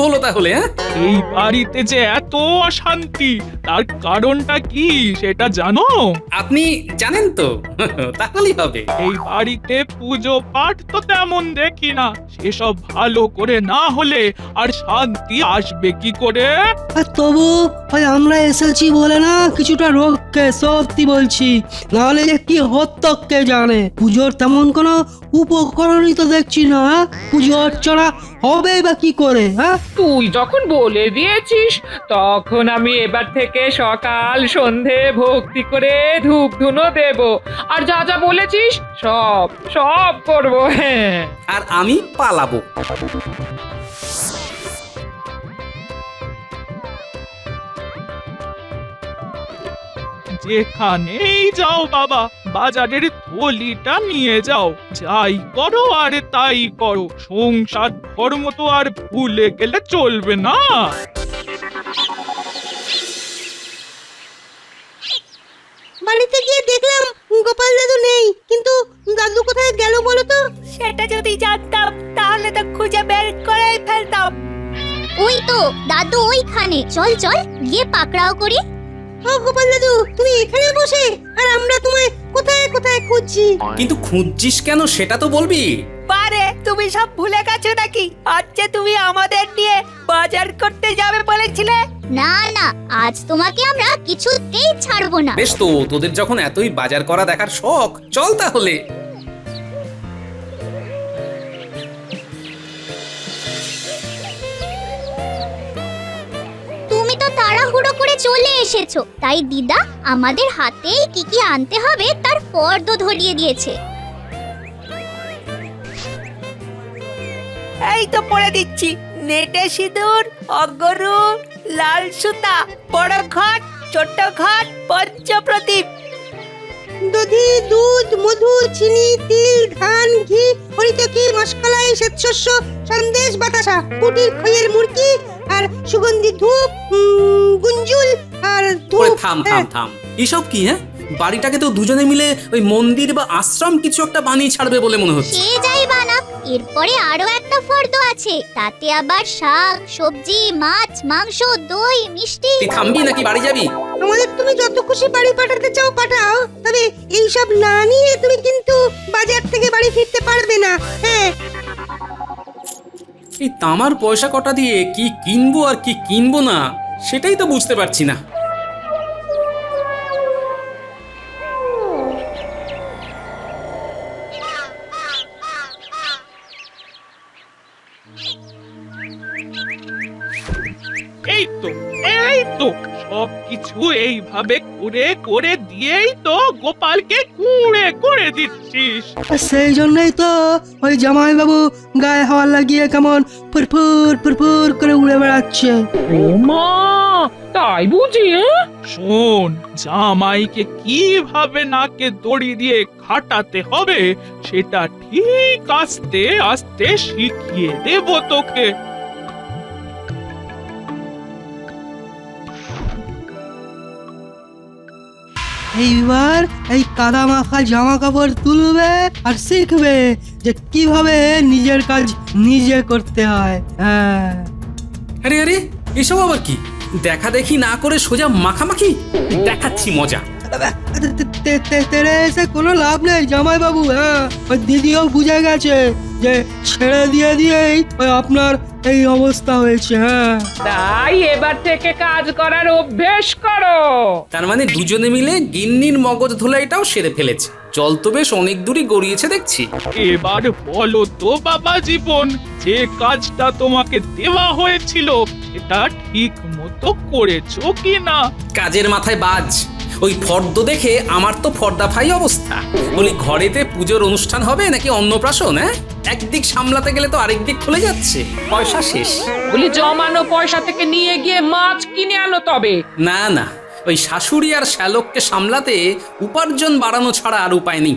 হলো তাহলে? হ্যাঁ, এই বাড়িতে যে এত অশান্তি তার কারণটা কি সেটা জানো? আপনি জানেন তো? তাহলেই হবে। এই বাড়িতে পুজো পাঠ তো তেমন দেখি না, সেসব ভালো করে না হলে আর শান্তি আসবে কি করে? আর তবু ওই আমরা এসেছি বলে না কিছুটা রক্ষে, সত্যি বলছি। নাহলে যে কি হতো কে জানে। পুজোর তেমন কোনো উপকরণই তো দেখছি না। পুজো অর্চনা হবে বা কি করে? হ্যাঁ, তুই যখন বলে দিয়েছিস তখন আমি এবার থেকে সকাল সন্ধে ভক্তি করে ধূপ ধুনো দেব, আর যা যা বলেছিস সব সব করবো। হ্যাঁ, আর আমি পালাবো। যেখানেই যাও বাবা, বাজারের থলিটা নিয়ে যাও। যাই করো আর তাই করো, সংসার ধর্ম তো আর ভুলে গেলে চলবে না। বাড়িতে গিয়ে দেখলাম গোপাল দাদু নেই, কিন্তু দাদু কোথায় গেল বলো তো? সেটা যদি জানতাম তাহলে তো খুঁজে বের করে ফেলতাম। ওই তো দাদু ওইখানে, চল চল গিয়ে পাকড়াও করি। ও গোপাল দাদু, তুমি এখানে বসে আর আমরা তোমায় কোথায় কোথায় খুঁজছি। কিন্তু খুঁজছিস কেন সেটা তো বলবি। পারে তুমি সব ভুলে গেছো নাকি? আজ যে তুমি আমাদের নিয়ে বাজার করতে যাবে বলেছিলে। না না, আজ তোমাকে আমরা কিছুতেই ছাড়বো না। বেশ তো, তোদের যখন এতই বাজার করা দেখার শখ, চল তাহলে। তুমি তো তাড়াহুড়ো করে চলে এসেছো, তাই দিদা আমাদের হাতে কি কি আনতে হবে তার ফর্দ ধরিয়ে দিয়েছে। এই তো পড়ে দিচ্ছি, নেটে সিঁদুর, অগরু, লাল সুতা, বড় ঘট, ছোট ঘট, পঞ্চপ্রদীপ। দধি, দুধ, মধু, চিনি, তিল, ধান, ঘি, হরিতকি, মশকলাই, শ্বেতশস্য, সন্দেশ, বাতাসা, পুটির খইয়ের মুরকি, আর সুগন্ধি ধূপ, গুঞ্জুল আর ওরে ধূপ। থাম থাম থাম, এসব কি? হ্যাঁ, বাড়িটাকে তো দুজনে মিলে ওই মন্দির বা আশ্রম কিছু একটা বানিয়ে ছাড়বে বলে মনে হচ্ছে। সে যাই বানাক, এরপরে আরো একটা ফর্দ আছে, তাতে আবার শাক, সবজি, মাছ, মাংস, দই, মিষ্টি। তুই থামবি নাকি বাড়ি যাবি? আমাদের তুমি যত খুশি বাড়ি পাঠাতে চাও পাঠাও, তবে এইসব না নিয়ে তুমি কিন্তু বাজার থেকে বাড়ি ফিরতে পারবে না। হ্যাঁ, এই তামার পয়সা কটা দিয়ে কি কিনবো আর কি কিনবো না সেটাই তো বুঝতে পারছি না। এই তো সবকিছু এইভাবে করে করে দিয়েই তো গোপালকে কুঁড়ে করে দিচ্ছিস। আর সেই জন্যই তো ওই জামাইবাবু গায়ে হাওয়া লাগিয়ে কেমন ফুরফুর ফুরফুর করে উড়ে বেড়াচ্ছে। ও মা, তাই বুঝি? শোন, জামাইকে কিভাবে নাকে দড়ি দিয়ে খাটাতে হবে সেটা ঠিক আস্তে আস্তে শিখিয়ে দেব তোকে। এইবার এই কাদা মাখা জামা কাপড় তুলবে আর শিখবে যে কিভাবে নিজের কাজ নিজে করতে হয়। হ্যাঁ, আরে আরে, এসব আবার কি? দেখা দেখি না করে সোজা মাখামাখি দেখাচ্ছি মজা। তেরে এসে কোনো লাভ নেই জামাইবাবু। হ্যাঁ, ওই দিদিও বুঝে গেছে যে ছেড়ে দিয়ে দিয়েই ওই আপনার এই অবস্থা হয়েছে। হ্যাঁ, তাই এবার থেকে কাজ করার অভ্যেস করো। তার মানে দুজনে মিলে গিন্নির মগজ ধোলাইটাও সেরে ফেলেছে। জল তো বেশ অনেক দূরই গড়িয়েছে দেখছি। এবার বলো তো বাবা জীবন, যে কাজটা তোমাকে দেওয়া হয়েছিল সেটা ঠিক মতো করেছো কি না? কাজের মাথায় বাজ। ওই ফর্দ দেখে আমার তো ফর্দাফাই অবস্থা। বলি, ঘরেতে পুজোর অনুষ্ঠান হবে নাকি অন্নপ্রাশন? হ্যাঁ, একদিক সামলাতে গেলে তো আরেক দিক খুলে যাচ্ছে, পয়সা শেষ। বলি, জমানো পয়সা থেকে নিয়ে গিয়ে মাছ কিনে আনো তবে। না না, ওই শাশুড়ি আর শ্যালককে সামলাতে উপার্জন বাড়ানো ছাড়া আর উপায় নেই।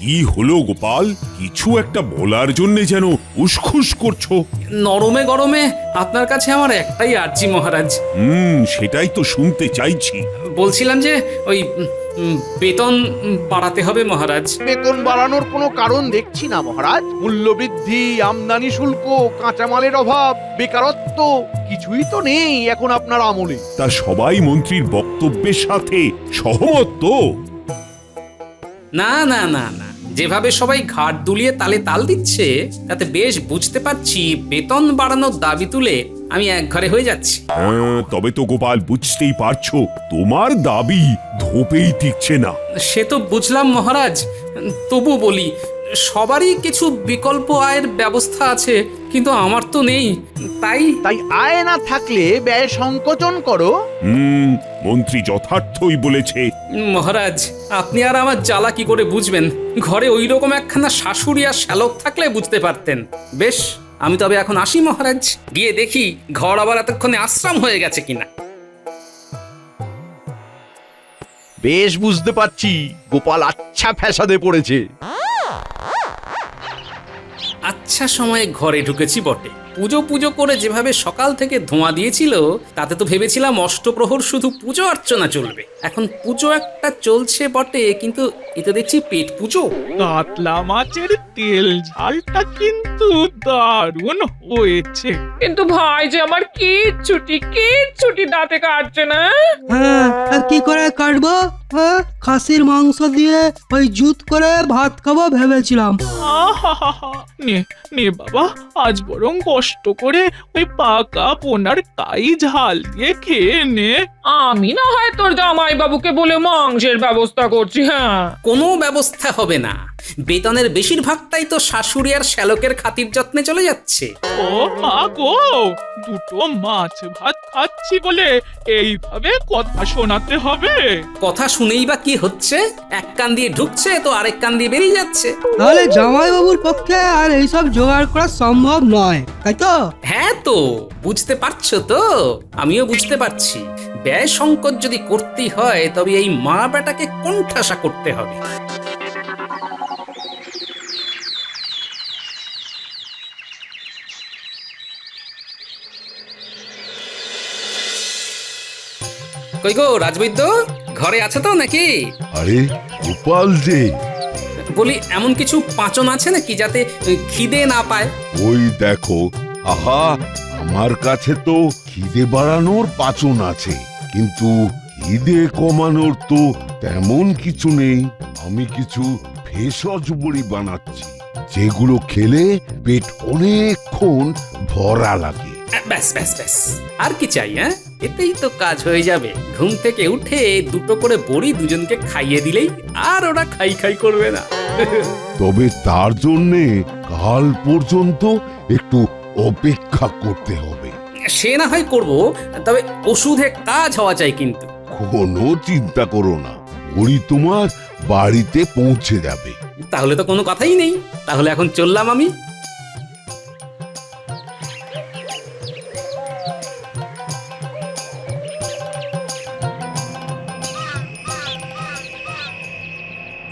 কি হলো গোপাল? কিছু একটা বলার জন্য যেন উসখুস করছো? নরমে গরমে আপনার কাছে আমার একটাই আর্জি মহারাজ। সেটাই তো শুনতে চাইছি। বলছিলাম যে ওই বেতন বাড়াতে হবে মহারাজ। বেতন বাড়ানোর কোনো কারণ দেখছি না মহারাজ। মূল্যবৃদ্ধি, আমদানি শুল্ক, কাঁচামালের অভাব, বেকারত্ব কিছুই তো নেই এখন আপনার আমলে। তা সবাই মন্ত্রীর বক্তব্যের সাথে সহমত তো? না না না না, যেভাবে সবাই ঘাট দুলিয়ে তালে তাল দিচ্ছে তাতে বেশ বুঝতে পারছি বেতন বাড়ানোর দাবি তুলে আমি একঘরে হয়ে যাচ্ছি। তবে তো গোপাল বুঝতেই পারছো তোমার দাবি ধোপেই টিকছে না। সে তো বুঝলাম মহারাজ, তবু বলি সবারই কিছু বিকল্প আয়ের ব্যবস্থা আছে, কিন্তু আমার তো নেই। তাই আয় না থাকলে ব্যয় সংকোচন করো। মন্ত্রী যথার্থই বলেছে। মহারাজ, আপনি আর আমার জ্বালা কি করে বুঝবেন? ঘরে ওই রকম একখানা শাশুড়ি আর শ্যালক থাকলে বুঝতে পারতেন। বেশ, আমি তবে এখন আসি মহারাজ, গিয়ে দেখি ঘর আবার এতক্ষণে আশ্রম হয়ে গেছে কিনা। বেশ বুঝতে পারছি গোপাল আচ্ছা ফ্যাসাদে পড়েছে। আচ্ছা সময়ে ঘরে ঢুকেছি বটে। পুজো পুজো করে যেভাবে সকাল থেকে ধোঁয়া দিয়েছিল তাতে তো ভেবেছিলাম অষ্টপ্রহর শুধু পুজো অর্চনা চলবে। এখন পুজো একটা চলছে বটে, কিন্তু এ তো দেখছি পেট পুজো। কাতলা মাছের তেল ঝালটা কিন্তু দারুণ হয়েছে। কিন্তু ভাই যে আমার কিচ্ছুটি দাঁতে কাটছে না। হ্যাঁ, আর কি করে কাটবো? হ্যাঁ, খাসির মাংস দিয়ে ওই জুত করে ভাত খাবো ভেবেছিলাম। আহাহাহা। নে বাবা, আজ বরং কষ্ট করে ওই পাকা পোনার কাই ঝাল দিয়ে খেয়ে নে। আমি না হয় তোর জামাই বাবুকে বলে মাংসের ব্যবস্থা করছি। হ্যাঁ, কোনো ব্যবস্থা হবে না, বেতনের বেশিরভাগটাই তো শাশুড়ি আর শ্যালকের খাতির যত্নে চলে যাচ্ছে। ও মা গো, দুটো মাছ ভাত খাচ্ছি বলে এইভাবে কথা শোনাতে হবে? কথা শুনেই বা কি হচ্ছে? এক কান দিয়ে ঢুকছে তো আরেক কান দিয়ে বেরিয়ে যাচ্ছে। তাহলে জামাইবাবুর পক্ষে আর এইসব জোগাড় করা সম্ভব নয়, তাই তো? হ্যাঁ তো, বুঝতে পারছো তো? আমিও বুঝতে পারছি ব্যয় সংকট যদি করতেই হয় তবে এই মা বেটাকে কোণঠাসা করতে হবে। কই গো রাজবৈদ্য, ঘরে আছে তো নাকি? আরে গোপাল যে, বলি এমন কিছু পাঁচন আছে নাকি যাতে খিদে না পায়? ওই দেখো, আহা, আমার কাছে তো খিদে বাড়ানোর পাচন আছে, কিন্তু খিদে কমানোর তো তেমন কিছু নেই। আমি কিছু ভেষজ বড়ি বানাচ্ছি, যেগুলো খেলে পেট অনেকক্ষণ ভরা লাগে। ব্যাস ব্যাস ব্যাস, আর কি চাই? হ্যাঁ, এতেই তো কাজ হয়ে যাবে। ঘুম থেকে উঠে দুটো করে বড়ি দুজনকে খাইয়ে দিলেই আর ওরা খাই খাই করবে না। তবে তার জন্যে কাল পর্যন্ত একটু অপেক্ষা করতে হবে। সে না হয় করবো, তবে ওষুধে কাজ হওয়া চাই কিন্তু। কোনো চিন্তা করো না, বড়ি তোমার বাড়িতে পৌঁছে যাবে। তাহলে তো কোনো কথাই নেই, তাহলে এখন চললাম আমি।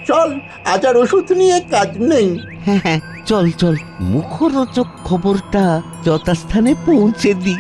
চল, আজ আর ওষুধ নিয়ে কাজ নেই। হ্যাঁ, চল চল, মুখরোচক খবরটা যথাস্থানে পৌঁছে দি।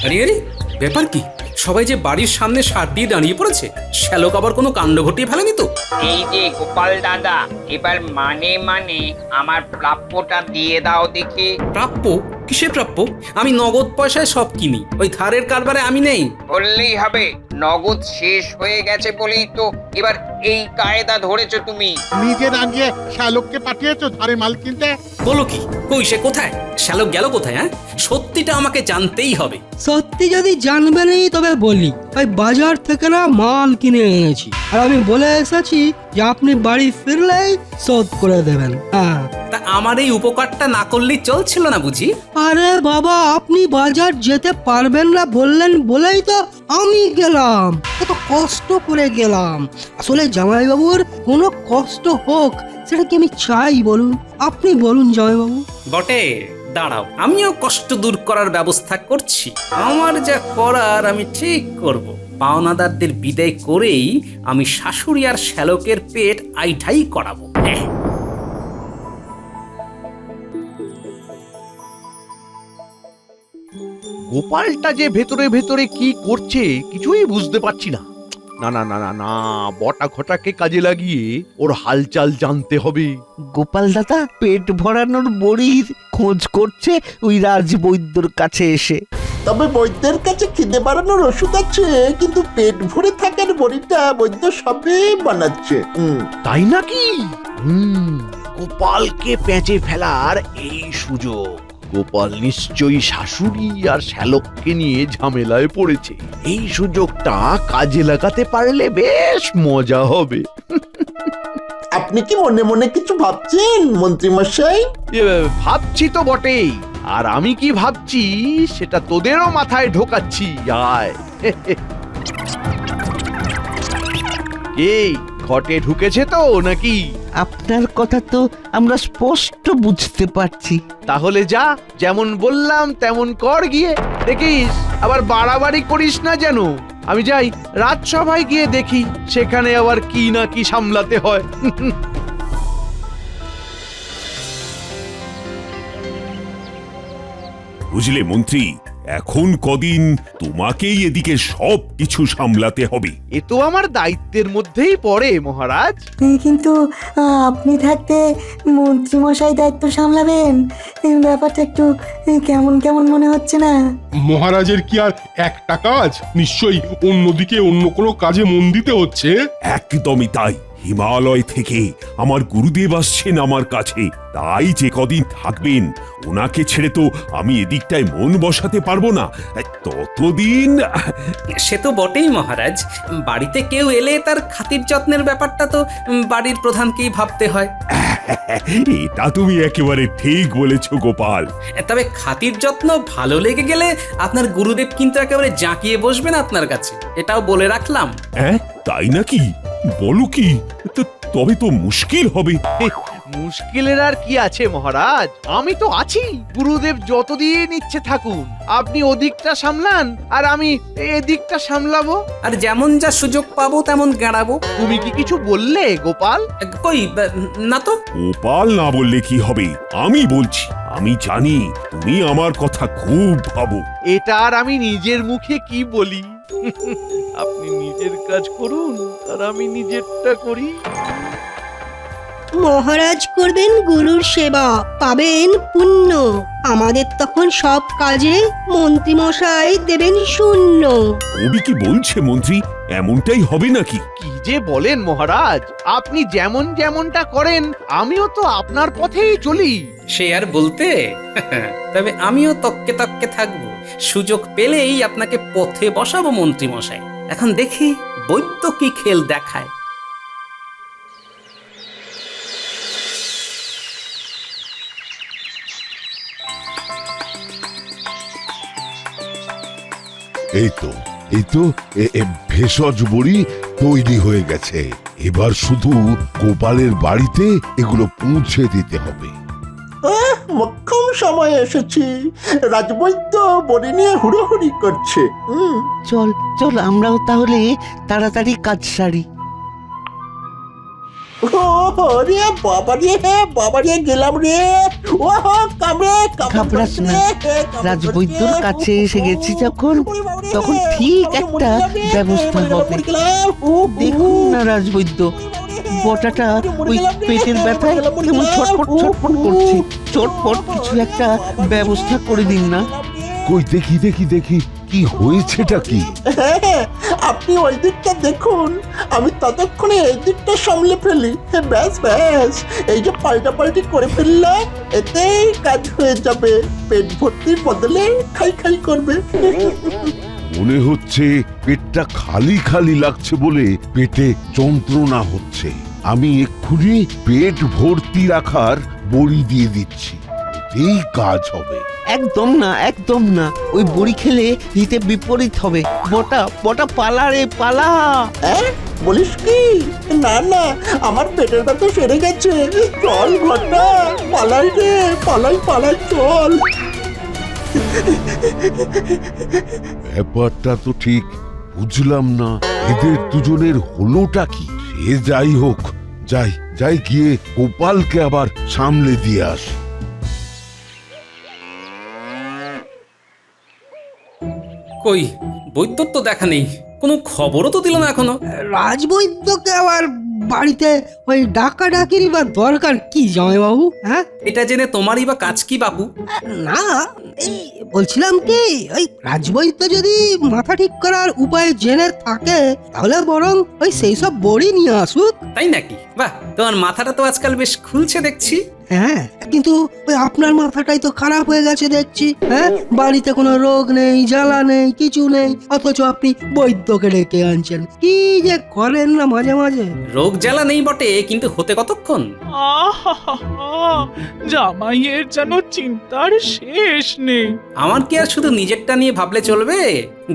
আরে আরে, ব্যাপার কি? সবাই যে বাড়ির সামনে সার দিয়ে দাঁড়িয়ে পড়েছে, শ্যালক আবার কোনো কাণ্ড ঘটিয়ে ফেলেনি তো? এই যে গোপাল দাদা, এবার মানে আমার প্রাপ্যটা দিয়ে দাও দেখি। প্রাপ্য? কিসের প্রাপ্য? আমি নগদ পয়সায় সব কিনি, ওই ধারের কারবারে আমি নেই। বললেই হবে, নগদ শেষ হয়ে গেছে বলেই তো এবার এই কায়দা ধরেছো তুমি। নিজে না গিয়ে শ্যালককে পাঠিয়েছো ধারে মাল কিনতে। বলো কি? কই সে কোথায়? শ্যালক গেল কোথায়? হ্যাঁ, সত্যিটা আমাকে জানতেই হবে। সত্যি যদি জানবেনই তবে বলি, ওই বাজার থেকে না মাল কিনে এনেছি, আর আমি বলে এসেছি যে আপনি বাড়ি ফিরলেই শোধ করে দেবেন। হ্যাঁ, তা আমার এই উপকারটা না করলেই চলছিল না বুঝি? আরে বাবা, আপনি বাজার যেতে পারবেন না বললেন বলেই তো আমি গেলাম, কত কষ্ট করে গেলাম। আসলে জামাইবাবুর কোনো কষ্ট হোক সেটা কি আমি চাই বলুন? আপনি বলুন জামাইবাবু। বটে, দাঁড়াও, আমিও কষ্ট দূর করার ব্যবস্থা করছি। আমার যা করার আমি ঠিক করব। পাওনাদারদের বিদায় করেই আমি শাশুড়ি আর শ্যালকের পেট আইঠাই করাবো। হ্যাঁ। গোপালটা যে ভেতরে ভেতরে কি করছে কিছুই বুঝতে পারছি না। না না না না না, বটা ঘটাকে কাজে লাগিয়ে ওর হালচাল জানতে হবে। গোপাল দাদা পেট ভরানোর বড়ির খোঁজ করছে ওই রাজবৈদ্যর কাছে এসে। তবে বৈদ্যের কাছে খিদে বাড়ানোর ওষুধ আছে, কিন্তু পেট ভরে থাকার বড়িটা বৈদ্য সবে বানাচ্ছে। তাই নাকি? গোপালকে পেঁচে ফেলার এই সুযোগ। গোপাল নিশ্চয়ই শাশুড়ি আর শ্যালককে নিয়ে ঝামেলায় পড়েছে। এই সুযোগটা কাজে লাগাতে পারলে বেশ মজা হবে। আপনি কি মনে মনে কিছু ভাবছেন মন্ত্রী মশাই? ভাবছি তো বটেই, আর আমি কি ভাবছি সেটা তোদেরও মাথায় ঢোকাচ্ছি। আয় এই ঘটে ঢুকেছে তো নাকি? আপনার কথা তো আমরা স্পষ্ট বুঝতে পারছি। তাহলে যা, যেমন বললাম তেমন কর গিয়ে। দেখিস আবার বাড়াবাড়ি করিস না যেন। আমি যাই রাজসভায় গিয়ে দেখি সেখানে আবার কি না কি সামলাতে হয়। বুঝলে মন্ত্রী, এখন কদিন তোমাকেই এদিকে সব কিছু সামলাতে হবে। এ তো আমার দায়িত্বের মধ্যেই পড়ে মহারাজ। কিন্তু আপনি থাকতে মন্ত্রীমশাই দায়িত্ব সামলাবেন, ব্যাপারটা একটু কেমন কেমন মনে হচ্ছে না? মহারাজের কি আর একটা কাজ? নিশ্চয়ই অন্যদিকে অন্য কোনো কাজে মন দিতে হচ্ছে। একদমই তাই। হিমালয় থেকে আমার গুরুদেব আসছেন আমার কাছে, তাই যে কদিন থাকবেন ওনাকে ছেড়ে তো আমি এদিকটায় মন বসাতে পারবো না। ততদিন সে তো বটেই মহারাজ, বাড়িতে কেউ এলে তার খাতির যত্নের ব্যাপারটা তো বাড়ির প্রধানকেই ভাবতে হয়। এটা তুমি একেবারে ঠিক বলেছো গোপাল। তবে খাতির যত্ন ভালো লেগে গেলে আপনার গুরুদেব কিন্তু একেবারে জাঁকিয়ে বসবেন আপনার কাছে, এটাও বলে রাখলাম। হ্যাঁ তাই নাকি? বলো কি? তবে তো মুশকিল হবে। মুশকিলের আর কি আছে মহারাজ, আমি তো আছি। গুরুদেব যতদিন ইচ্ছে থাকুন, আপনি ওদিকটা সামলান আর আমি এদিকটা সামলাবো। আর যেমন যা সুযোগ পাবো তেমন গাড়াবো। তুমি কি কিছু বললে গোপাল? কই না তো। গোপাল না বললে কি হবে, আমি বলছি। আমি জানি তুমি আমার কথা খুব ভাবো। এটা আর আমি নিজের মুখে কি বলি? আপনি নিজের কাজ করুন আর আমি নিজেরটা করি। মহারাজ করবেন গুরুর সেবা, পাবেন পুণ্য। আমাদের তখন সব কাজে মন্ত্রীমশাই দেবেন শূন্য। কবি কি বলছে মন্ত্রী? এমনটাই হবে নাকি? কি যে বলেন মহারাজ, আপনি যেমন যেমনটা করেন আমিও তো আপনার পথেই চলি। সে আর বলতে। তবে আমিও তককে তককে থাকবো, সুযোগ পেলেই আপনাকে পথে বসাবো মন্ত্রী মশাই। এখন দেখি বৈদ্য কি খেল দেখায়। এই তো ভেষজ বড়ি তৈরি হয়ে গেছে। এবার শুধু গোপালের বাড়িতে এগুলো পৌঁছে দিতে হবে। মোক্ষম সময় এসেছি। রাজবৈদ্য বড়ি নিয়ে হুড়োহুড়ি করছে। চল চল আমরাও তাহলে তাড়াতাড়ি কাজ সারি। রে বাবা রে গেলাম রে। ও ঘাবড়াস না, রাজবৈদ্যর কাছে এসে গেছি যখন, তখন ঠিক একটা ব্যবস্থা হবে। দেখুন না রাজবৈদ্য, বটাটা ওই পেটের ব্যথায় কেমন ছটফট ছটফট করছে। চটপট কিছু একটা ব্যবস্থা করে দিন না। কই দেখি দেখি দেখি কি হয়েছেটা কি? আপনি ওই দিকটা দেখুন, আমি ততক্ষণে এই দিকটা সামলে ফেলি। ব্যাস ব্যাস, এই যে পাল্টা পাল্টি করে ফেললাম, এতেই কাজ হয়ে যাবে। পেট ভর্তির বদলে খাই খাই করবে। মনে হচ্ছে পেটটা খালি খালি লাগছে বলে পেটে যন্ত্রণা হচ্ছে। আমি এক্ষুনি পেট ভর্তি রাখার বড়ি দিয়ে দিচ্ছি, এই কাজ হবে। একদম না, একদম না, ওই বড়ি খেলে হিতে বিপরীত হবে। বটা বটা পালা রে পালা। বলিস কি? না না, আমার পেটের ব্যথা সেরে গেছে। চল ঘটা, পালাই রে, পালাই পালাই চল। ব্যাপারটা তো ঠিক বুঝলাম না এদের দুজনের হলোটা কি। সে যাই হোক, যাই যাই গিয়ে গোপালকে আবার সামলে দিয়ে আস। কই বৈদ্যর তো দেখা নেই, কোনো খবরও তো দিল না এখনো। রাজবৈদ্যকে আবার বাড়িতে ওই ডাকাডাকির বা দরকার কি জামাইবাবু? হ্যাঁ, এটা জেনে তোমারই বা কাজ কি বাপু? না এই বলছিলাম কি, ওই রাজবৈদ্য যদি মাথা ঠিক করার উপায় জেনে থাকে তাহলে বরং ওই সেই সব বড়ি নিয়ে আসুক। তাই নাকি? বাহ, তোমার মাথাটা তো আজকাল বেশ খুলছে দেখছি। হ্যাঁ, কিন্তু ওই আপনার মাথাটাই তো খারাপ হয়ে গেছে দেখছি। হ্যাঁ, বাড়িতে কোনো রোগ নেই, জ্বালা নেই, কিছু নেই, অথচ আপনি বৈদ্যকে ডেকে আনছেন। কি যে করেন না মাঝে মাঝে। রোগ জ্বালা নেই বটে, কিন্তু হতে কতক্ষণ? আহা, জামাইয়ের যেন চিন্তার শেষ নেই। আমার কি আর শুধু নিজেরটা নিয়ে ভাবলে চলবে?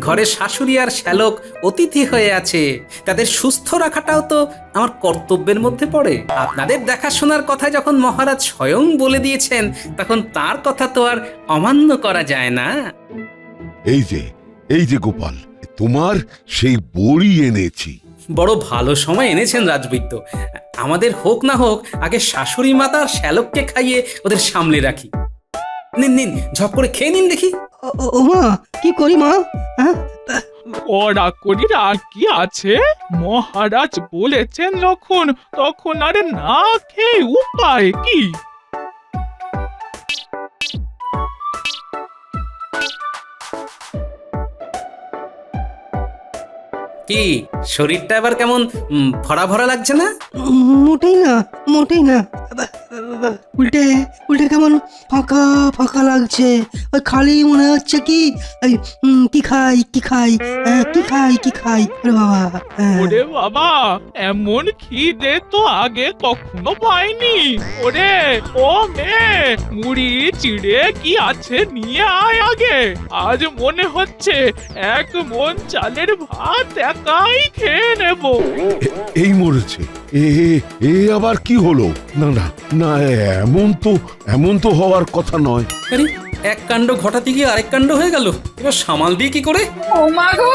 ঘরে শাশুড়ি আর শ্যালক অতিথি হয়ে আছে, তাদের সুস্থ রাখাটাও তো আমার কর্তব্যের মধ্যে পড়ে। আপনাদের দেখাশোনার কথা যখন মহারাজ স্বয়ং বলে দিয়েছেন, তখন তার কথা তো আর অমান্য করা যায় না। এই যে গোপাল, তোমার সেই বড়ি এনেছি। বড় ভালো সময় এনেছেন রাজবৈদ্য। আমাদের হোক না হোক, আগে শাশুড়ি মাতা আর শ্যালককে খাইয়ে ওদের সামলে রাখি। নিন নিন, ঝপ করে খেয়ে নিন দেখি। ও মা, কি করি মা? হ্যাঁ, কড়া করির আর কি আছে? মহারাজ বলেছেন যখন, তখন আরে না খেয়ে উপায় কি? কি শরীরটা এবার কেমন ভরা ভরা লাগছে না? মোটেই না, মোটেই না। উল্টে উল্টে কেমন ফাঁকা ফাঁকা লাগছে। ওই খালি মনে হচ্ছে কি ওই কি খাই কি খাই, কি খাই কি খাই। আরে বাবা, ওরে বাবা, এমন খিদে তো আগে কখনো পাইনি। ওরে ও মেয়ে, মুড়ি চিড়ে কি আছে নিয়ে আয় আগে। আজ মনে হচ্ছে এক মন চালের ভাত একাই খেয়ে নেব। এই মরেছে, এ আবার কি হলো? না না না, এমন তো হওয়ার কথা নয়। আরে, এক কাণ্ড ঘটাতে গিয়ে আরেক কাণ্ড হয়ে গেল। এবার সামাল দিয়ে কি করে? ও মা গো,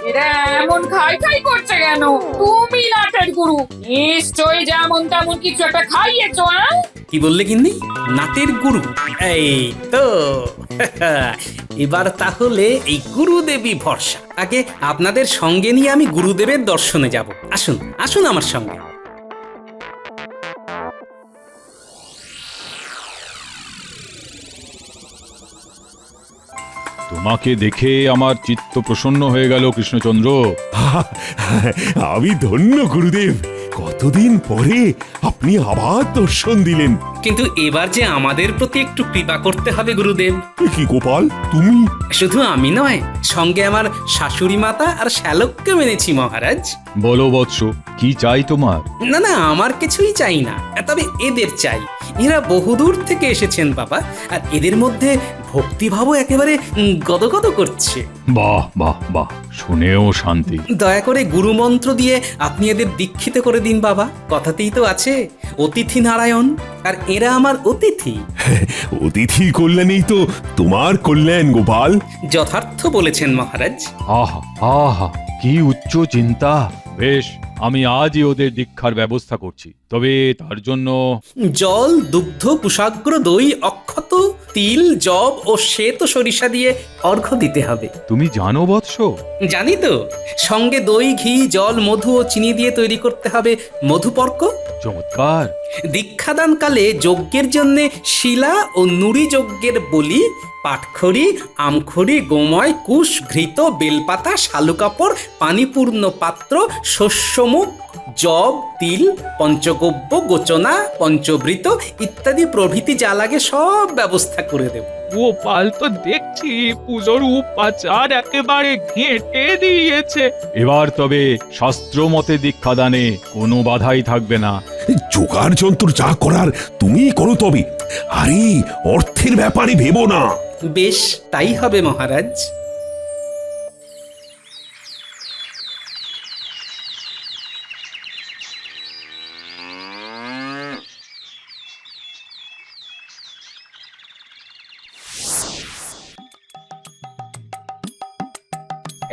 এরা এমন খাই খাই করছে কেন? তুমি নাটের গুরু, নিশ্চয়ই যেমন তেমন কিছু একটা খাইয়েছো। হ্যাঁ, কি বললে গিন্নি? নাটের গুরু? এই তো এবার তাহলে এই গুরুদেবী ভরসা। আগে আপনাদের সঙ্গে নিয়ে আমি গুরুদেবের দর্শনে যাব। আসুন আসুন আমার সঙ্গে। তোমাকে দেখে আমার চিত্ত প্রসন্ন হয়ে গেল কৃষ্ণচন্দ্র। আমি ধন্য গুরুদেব, কতদিন পরে আপনি আবার দর্শন দিলেন। কিন্তু এবার যে আমাদের প্রতি একটু কৃপা করতে হবে গুরুদেব। কি গোপাল, তুমি? শুধু আমি নয়, সঙ্গে আমার শাশুড়ি মাতা আর শ্যালককে মেনেছি মহারাজ। বলো বৎস, কি চাই তোমার? না না, আমার কিছুই চাই না, তবে এদের চাই। এরা বহুদূর থেকে এসেছেন বাবা, আর এদের মধ্যে ভক্তিভাবও একেবারে গদগদ করছে। বাহ বাহ বাহ, শুনেও শান্তি। দয়া করে গুরুমন্ত্র দিয়ে আপনি এদের দীক্ষিত করে দিন বাবা। কথাতেই তো আছে অতিথি নারায়ণ, আর এরা আমার অতিথি। অতিথির কল্যাণেই তো তোমার কল্যাণ গোপাল। যথার্থ বলেছেন মহারাজ। আহা আহা, কি উচ্চ চিন্তা। বেশ, আমি আজই ওদের দীক্ষার ব্যবস্থা করছি। তবে তার জন্য জল, দুগ্ধ, কুশাগ্র, দই, অক্ষত, তিল, জব ও শ্বেত সরিষা দিয়ে অর্ঘ্য দিতে হবে। তুমি জানো বৎস? জানি তো। সঙ্গে দই, ঘি, জল, মধু ও চিনি দিয়ে তৈরি করতে হবে মধুপর্ক। চমৎকার। দীক্ষাদানকালে যজ্ঞের জন্য শিলা ও নুড়ি যজ্ঞের বলি, পাটখড়ি, আমখড়ি, গোময়, কুশ, ঘৃত, বেলপাতা, শালুকাপড়, পানিপূর্ণ পাত্র, শস্যমুখ, জব, তিল, পঞ্চগব্য, গোচনা, পঞ্চবৃত ইত্যাদি প্রভৃতি যা লাগে সব ব্যবস্থা করে দেব। গোপাল তো দেখছি পুজোর উপাচার একেবারে ঘেঁটে দিয়েছে। এবার তবে শাস্ত্র মতে দীক্ষাদানে কোনো বাধাই থাকবে না। জোগাড় যন্ত্র যা করার তুমি করো তবে। আরে, অর্থের ব্যাপারে ভেবো না। বেশ, তাই হবে মহারাজ।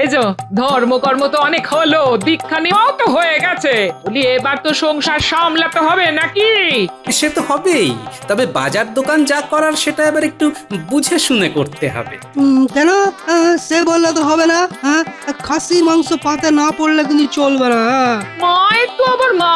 এই যে ধর্মকর্ম তো অনেক হলো, দীক্ষা নেওয়াও তো হয়ে গেছে, বলি এবার তো সংসার সামলাতে হবে নাকি? সে তো হবেই, তবে বাজার দোকান যা করার সেটা এবার একটু বুঝে শুনে করতে হবে। কেন সে বললে তো হবে না? হ্যাঁ, খাসি মাংস পাতে না পড়লে কিন্তু চলবে না। মায়ের তো আবার